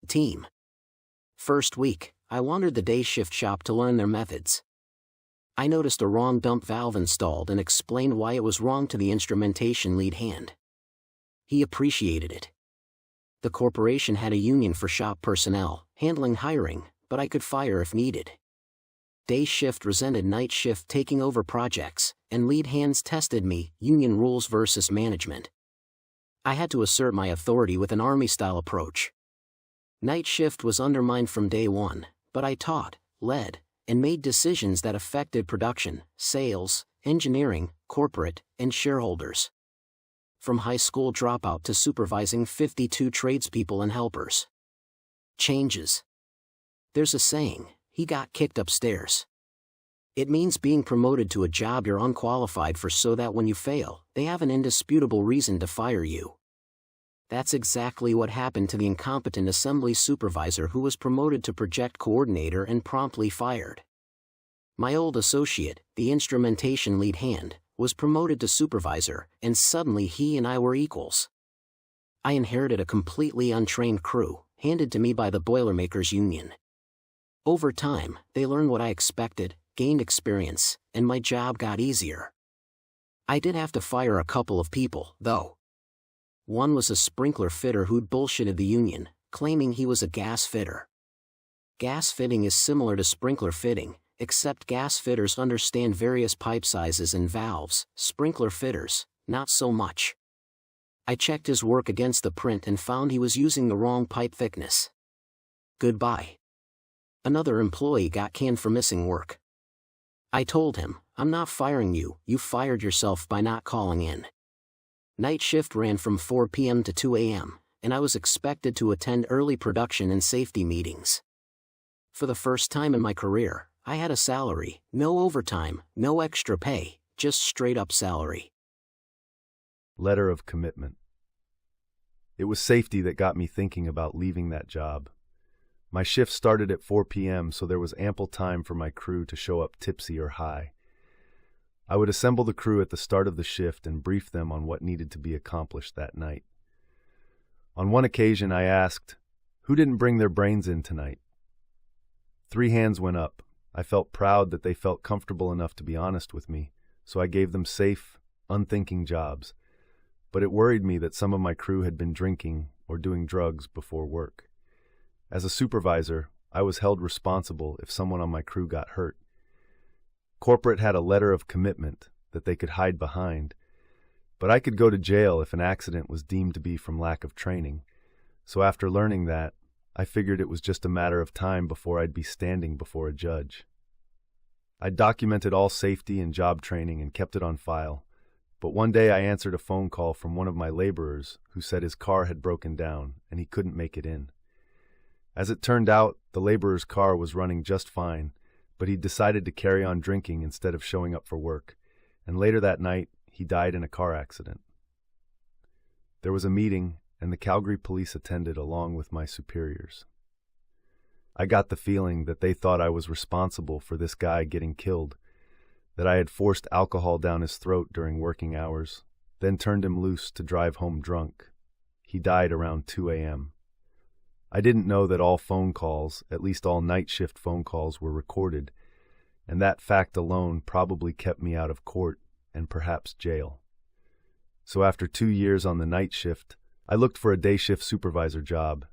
Team. First week, I wandered the day shift shop to learn their methods. I noticed a wrong dump valve installed and explained why it was wrong to the instrumentation lead hand. He appreciated it. The corporation had a union for shop personnel, handling hiring, but I could fire if needed. Day shift resented night shift taking over projects, and lead hands tested me, union rules versus management. I had to assert my authority with an army-style approach. Night shift was undermined from day one, but I taught, led, and made decisions that affected production, sales, engineering, corporate, and shareholders. From high school dropout to supervising 52 tradespeople and helpers. Changes. There's a saying, he got kicked upstairs. It means being promoted to a job you're unqualified for so that when you fail, they have an indisputable reason to fire you. That's exactly what happened to the incompetent assembly supervisor who was promoted to project coordinator and promptly fired. My old associate, the instrumentation lead hand, was promoted to supervisor, and suddenly he and I were equals. I inherited a completely untrained crew, handed to me by the Boilermakers Union. Over time, they learned what I expected, gained experience, and my job got easier. I did have to fire a couple of people, though. One was a sprinkler fitter who'd bullshitted the union, claiming he was a gas fitter. Gas fitting is similar to sprinkler fitting, except gas fitters understand various pipe sizes and valves, sprinkler fitters, not so much. I checked his work against the print and found he was using the wrong pipe thickness. Goodbye. Another employee got canned for missing work. I told him, I'm not firing you, you fired yourself by not calling in. Night shift ran from 4 p.m. to 2 a.m., and I was expected to attend early production and safety meetings. For the first time in my career, I had a salary, no overtime, no extra pay, just straight-up salary. Letter of commitment. It was safety that got me thinking about leaving that job. My shift started at 4 p.m., so there was ample time for my crew to show up tipsy or high. I would assemble the crew at the start of the shift and brief them on what needed to be accomplished that night. On one occasion, I asked, "Who didn't bring their brains in tonight?" 3 hands went up. I felt proud that they felt comfortable enough to be honest with me, so I gave them safe, unthinking jobs. But it worried me that some of my crew had been drinking or doing drugs before work. As a supervisor, I was held responsible if someone on my crew got hurt. Corporate had a letter of commitment that they could hide behind, but I could go to jail if an accident was deemed to be from lack of training. So after learning that, I figured it was just a matter of time before I'd be standing before a judge. I documented all safety and job training and kept it on file, but one day I answered a phone call from one of my laborers who said his car had broken down and he couldn't make it in. As it turned out, the laborer's car was running just fine, but he decided to carry on drinking instead of showing up for work, and later that night, he died in a car accident. There was a meeting, and the Calgary police attended along with my superiors. I got the feeling that they thought I was responsible for this guy getting killed, that I had forced alcohol down his throat during working hours, then turned him loose to drive home drunk. He died around 2 a.m. I didn't know that all phone calls, at least all night shift phone calls, were recorded, and that fact alone probably kept me out of court and perhaps jail. So after 2 years on the night shift, I looked for a day shift supervisor job